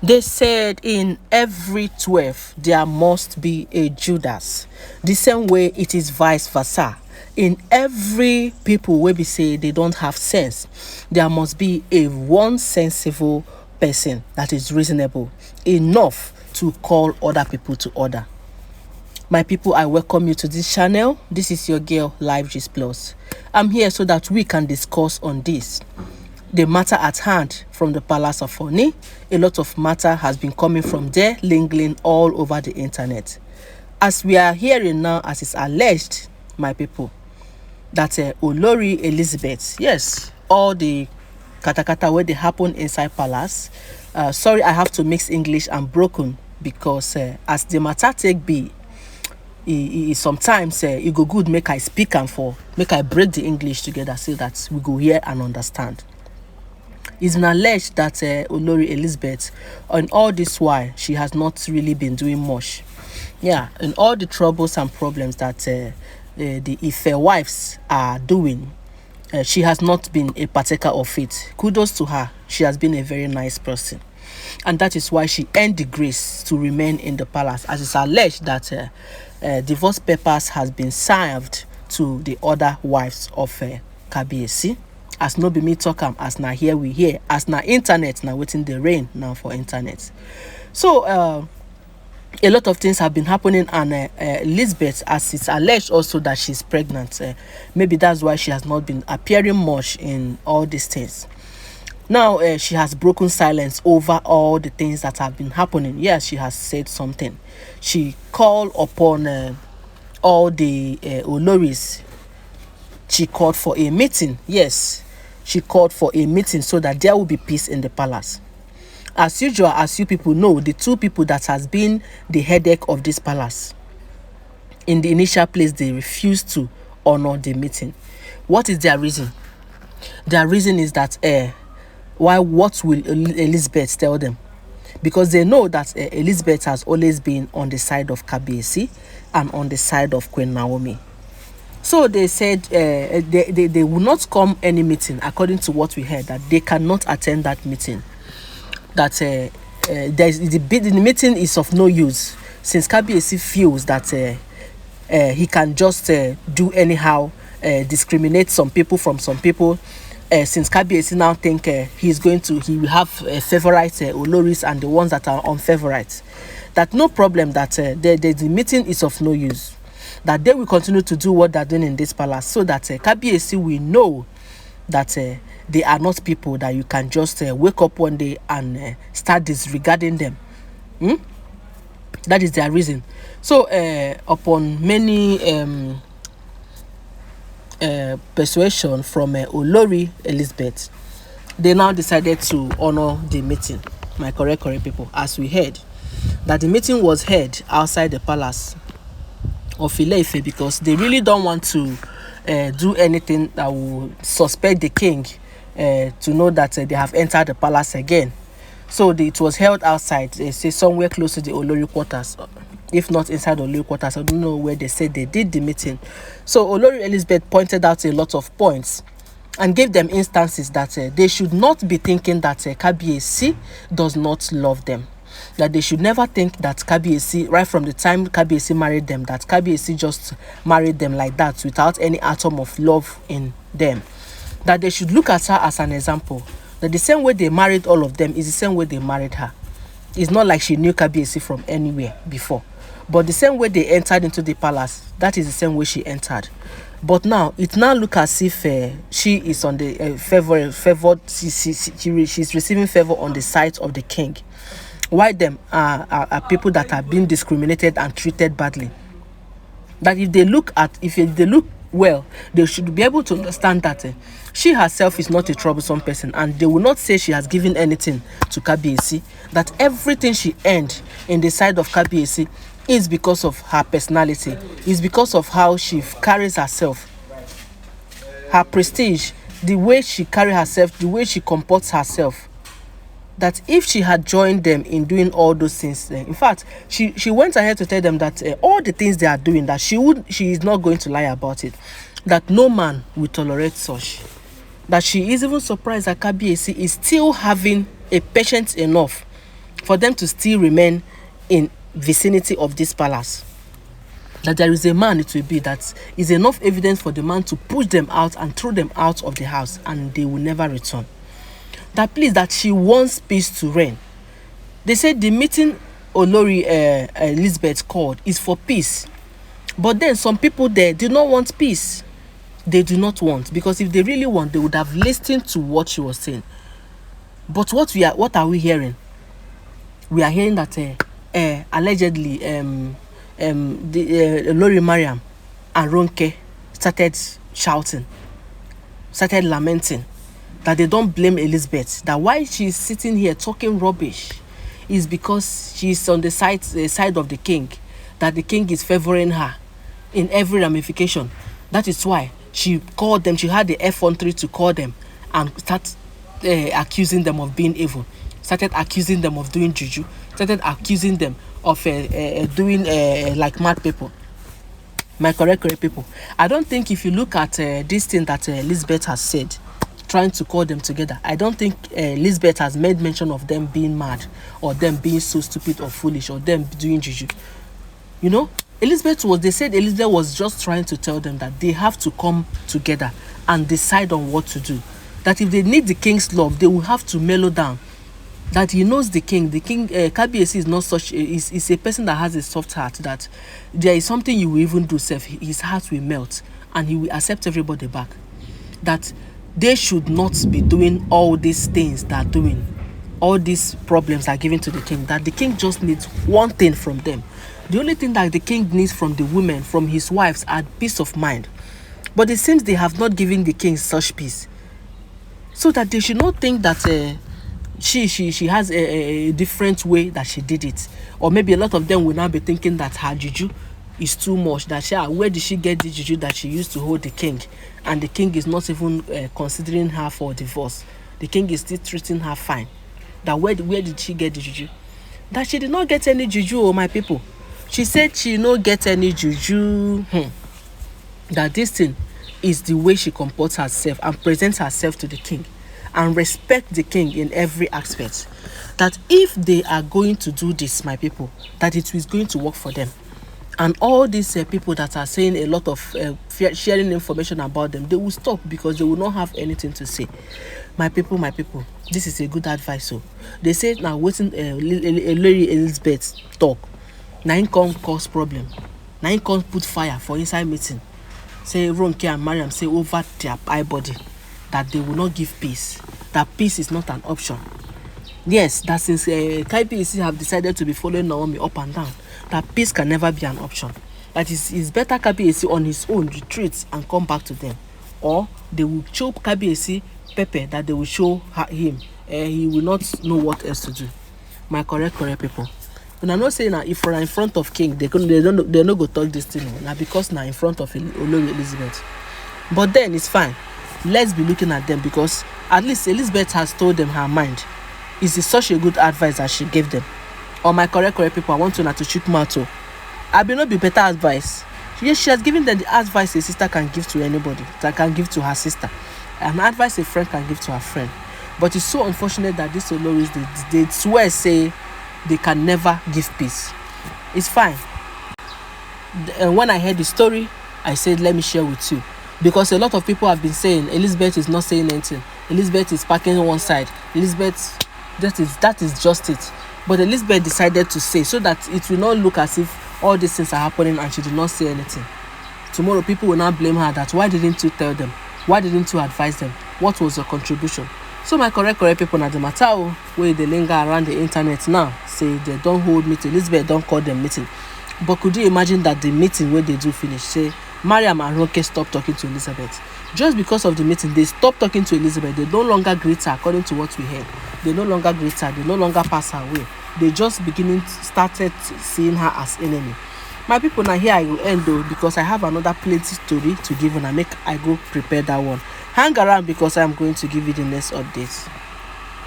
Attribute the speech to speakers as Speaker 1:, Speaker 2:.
Speaker 1: They said in every 12 there must be a Judas. The same way it is vice versa. In every people wey be say they don't have sense, there must be a one sensible person that is reasonable enough to call other people to order. My people, I welcome you to this channel. This is your girl, Live Gist Plus. I'm here so that we can discuss on this. The matter at hand from the palace of Ooni. A lot of matter has been coming from there, lingering all over the internet. As we are hearing now, as it's alleged, my people, that Olori Elizabeth, yes, all the katakata where they happen inside palace. Sorry, I have to mix English and broken because as the matter take be, sometimes it go good make I speak and make I break the English together so that we go hear and understand. It's been alleged that Olori Elizabeth, on all this while, she has not really been doing much. Yeah, in all the troubles and problems that the Ife wives are doing, she has not been a partaker of it. Kudos to her. She has been a very nice person. And that is why she earned the grace to remain in the palace, as it's alleged that divorce papers has been served to the other wives of Kabiyesi. As no be me talk am, as na here we hear, as na internet na waiting the rain now for internet. So a lot of things have been happening, and Elizabeth, as it's alleged also that she's pregnant, maybe that's why she has not been appearing much in all these things. Now she has broken silence over all the things that have been happening. Yes, she has said something. She called upon all the oloris. She called for a meeting. Yes, she called for a meeting so that there will be peace in the palace. As usual, as you people know, the two people that has been the headache of this palace, in the initial place, they refused to honor the meeting. What is their reason? Their reason is that what will Elizabeth tell them? Because they know that Elizabeth has always been on the side of Kabiyesi and on the side of Queen Naomi. So they said they will not come any meeting, according to what we heard, that they cannot attend that meeting. That the meeting is of no use, since Kabiyesi feels that he can just do anyhow, discriminate some people from some people. Since Kabiyesi now think he will have favorite oloris and the ones that are unfavorite, that no problem, that the meeting is of no use, that they will continue to do what they're doing in this palace, so that Kabiyesi will know that they are not people that you can just wake up one day and start disregarding them. That is their reason. So upon many persuasion from Olori Elizabeth, they now decided to honor the meeting. My correct people, as we heard, that the meeting was held outside the palace of Ile-Ife, because they really don't want to do anything that will suspect the king to know that they have entered the palace again. So it was held outside, say somewhere close to the Olori quarters, if not inside the Olori quarters. I don't know where they said they did the meeting. So Olori Elizabeth pointed out a lot of points and gave them instances that they should not be thinking that Kabiyesi does not love them. That they should never think that Kabiyesi, right from the time Kabiyesi married them, that Kabiyesi just married them like that without any atom of love in them. That they should look at her as an example. That the same way they married all of them is the same way they married her. It's not like she knew Kabiyesi from anywhere before. But the same way they entered into the palace, that is the same way she entered. But now, it now looks as if she is on the she's receiving favor on the side of the king. Why them are people that are being discriminated and treated badly. That if they look well, they should be able to understand that she herself is not a troublesome person, and they will not say she has given anything to Kabiyesi. That everything she earned in the side of Kabiyesi is because of her personality, is because of how she carries herself, her prestige, the way she carries herself, the way she comports herself. That if she had joined them in doing all those things, in fact, she went ahead to tell them that all the things they are doing, that she is not going to lie about it, that no man will tolerate such. That she is even surprised that Kabiyesi is still having a patience enough for them to still remain in vicinity of this palace. That there is a man, it will be that is enough evidence for the man to push them out and throw them out of the house, and they will never return. That please, that she wants peace to reign. They said the meeting Olori Elizabeth called is for peace, but then some people there do not want peace. They do not want, because if they really want, they would have listened to what she was saying. But what are we hearing? We are hearing that allegedly the Olori Mariam and Ronke started shouting, started lamenting that they don't blame Elizabeth, that why she's sitting here talking rubbish is because she's on the side of the king, that the king is favoring her in every ramification. That is why she called them, she had the effrontery to call them and start accusing them of being evil, started accusing them of doing juju, started accusing them of doing like mad people. My correct people, I don't think, if you look at this thing that Elizabeth has said, trying to call them together, I don't think Elizabeth has made mention of them being mad, or them being so stupid or foolish, or them doing juju. You know, they said Elizabeth was just trying to tell them that they have to come together and decide on what to do. That if they need the king's love, they will have to mellow down. That he knows the king. The king, Kabiyesi, is not such. Is a person that has a soft heart. That there is something you will even do, his heart will melt, and he will accept everybody back. That they should not be doing all these things that are doing. All these problems are given to the king. That the king just needs one thing from them. The only thing that the king needs from the women, from his wives, are peace of mind. But it seems they have not given the king such peace. So that they should not think that she has a different way that she did it. Or maybe a lot of them will now be thinking that her juju is too much. That where did she get the juju that she used to hold the king? And the king is not even considering her for divorce. The king is still treating her fine. That where did she get the juju? That she did not get any juju, oh my people. She said she no get any juju. That this thing is the way she comports herself and presents herself to the king, and respect the king in every aspect. That if they are going to do this, my people, that it is going to work for them. And all these people that are saying a lot of sharing information about them, they will stop, because they will not have anything to say. My people, this is a good advice. So they say now waiting Lady Elizabeth talk. Now come cause problem. Now come put fire for inside meeting. Say Ronke and Mariam say over their eye body that they will not give peace. That peace is not an option. Yes, that since Kabiyesi have decided to be following Naomi up and down, that peace can never be an option. That is better Kabiyesi on his own retreats and come back to them. Or they will show Kabiyesi pepper that they will show him. He will not know what else to do. My correct people. When I know say now, if we're in front of king, they no go talk this thing now, because now in front of Olori Elizabeth. But then it's fine. Let's be looking at them, because at least Elizabeth has told them her mind. Is such a good advice that she gave them. Or my correct people, I want to not to shoot matter. I will not be better advice. Yes, she has given them the advice a sister can give to anybody, that can give to her sister. An advice a friend can give to her friend. But it's so unfortunate that these Oloris, they swear say they can never give peace. It's fine. And when I heard the story, I said, let me share with you. Because a lot of people have been saying Elizabeth is not saying anything. Elizabeth is parking on one side. Elizabeth, that is just it. But Elizabeth decided to say, so that it will not look as if all these things are happening and she did not say anything. Tomorrow people will not blame her that why didn't you tell them? Why didn't you advise them? What was your contribution? So my correct people, na the matter where they linger around the internet now, say they don't hold meeting. Elizabeth don't call them meeting. But could you imagine that the meeting where they do finish, say Mariam and Ronke stop talking to Elizabeth? Just because of the meeting, they stop talking to Elizabeth. They no longer greet her, according to what we heard. They no longer greet her. They no longer pass her way. They just started seeing her as enemy. My people, now here I will end though, because I have another plenty story to give, and I go prepare that one. Hang around, because I am going to give you the next updates.